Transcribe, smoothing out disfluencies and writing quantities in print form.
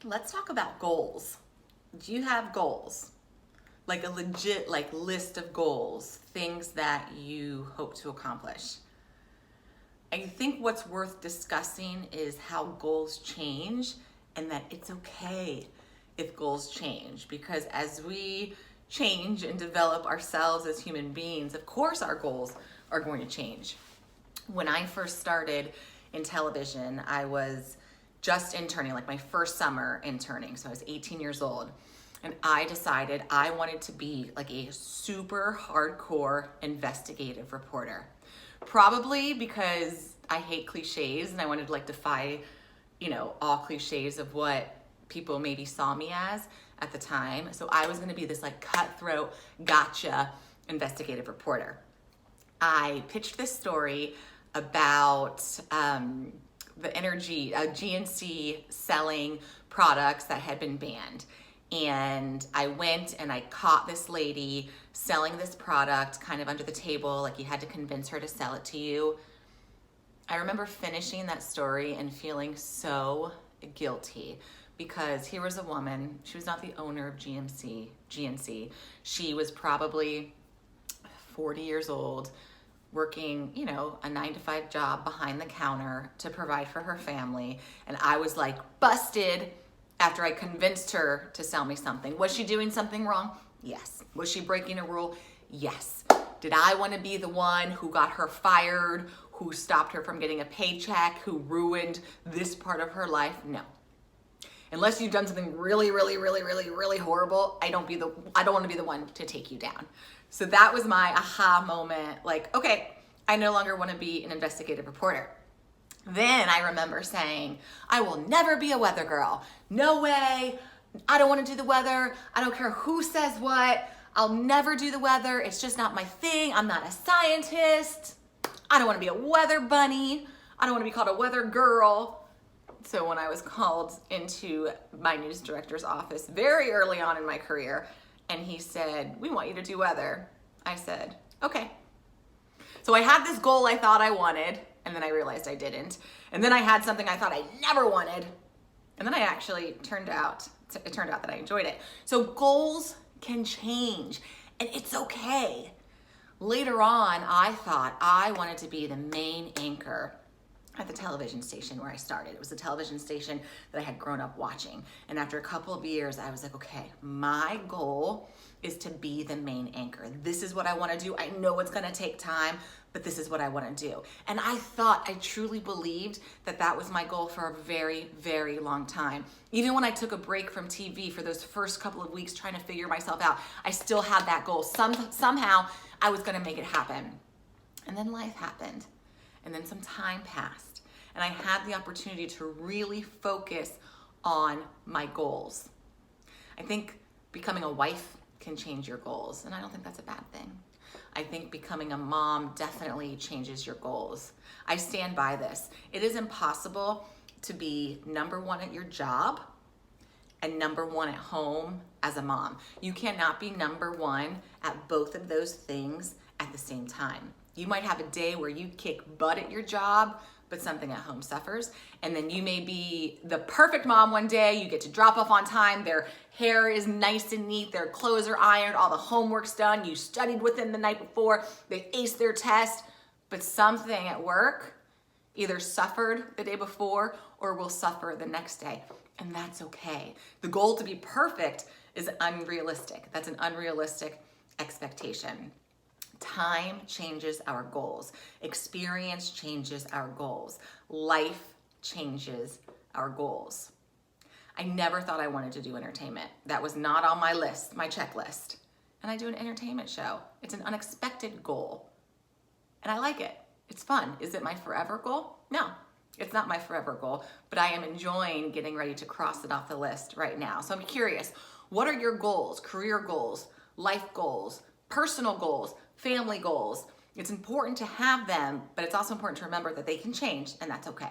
Let's talk about goals. Do you have goals? Like a legit list of goals, things that you hope to accomplish. I think what's worth discussing is how goals change and that it's okay if goals change, because as we change and develop ourselves as human beings, of course our goals are going to change. When I first started in television, I was just interning, like my first summer interning. So I was 18 years old. And I decided I wanted to be like a super hardcore investigative reporter. Probably because I hate cliches and I wanted to defy, all cliches of what people maybe saw me as at the time. So I was gonna be this cutthroat, gotcha investigative reporter. I pitched this story about the energy, GNC selling products that had been banned. And I went and I caught this lady selling this product kind of under the table, like you had to convince her to sell it to you. I remember finishing that story and feeling so guilty because here was a woman, she was not the owner of GNC. She was probably 40 years old, working, a 9-to-5 job behind the counter to provide for her family. And I was busted after I convinced her to sell me something. Was she doing something wrong? Yes. Was she breaking a rule? Yes. Did I want to be the one who got her fired, who stopped her from getting a paycheck, who ruined this part of her life? No. Unless you've done something really, really, really, really, really horrible, I don't want to be the one to take you down. So that was my aha moment. Okay, I no longer want to be an investigative reporter. Then I remember saying, I will never be a weather girl. No way. I don't want to do the weather. I don't care who says what. I'll never do the weather. It's just not my thing. I'm not a scientist. I don't want to be a weather bunny. I don't want to be called a weather girl. So when I was called into my news director's office very early on in my career, and he said, we want you to do weather, I said, okay. So I had this goal I thought I wanted, and then I realized I didn't. And then I had something I thought I never wanted, and then it turned out that I enjoyed it. So goals can change, and it's okay. Later on, I thought I wanted to be the main anchor at the television station where I started. It was the television station that I had grown up watching. And after a couple of years, I was like, okay, my goal is to be the main anchor. This is what I want to do. I know it's going to take time, but this is what I want to do. And I truly believed that that was my goal for a very, very long time. Even when I took a break from TV for those first couple of weeks trying to figure myself out, I still had that goal. Somehow I was going to make it happen. And then life happened. And then some time passed, and I had the opportunity to really focus on my goals. I think becoming a wife can change your goals, and I don't think that's a bad thing. I think becoming a mom definitely changes your goals. I stand by this. It is impossible to be number one at your job and number one at home as a mom. You cannot be number one at both of those things at the same time. You might have a day where you kick butt at your job, but something at home suffers. And then you may be the perfect mom one day. You get to drop off on time. Their hair is nice and neat. Their clothes are ironed. All the homework's done. You studied with them the night before. They aced their test. But something at work either suffered the day before or will suffer the next day. And that's okay. The goal to be perfect is unrealistic. That's an unrealistic expectation. Time changes our goals. Experience changes our goals. Life changes our goals. I never thought I wanted to do entertainment. That was not on my list, my checklist. And I do an entertainment show. It's an unexpected goal. And I like it. It's fun. Is it my forever goal? No, it's not my forever goal, but I am enjoying getting ready to cross it off the list right now. So I'm curious, what are your goals, career goals, life goals, personal goals, family goals? It's important to have them, but it's also important to remember that they can change, and that's okay.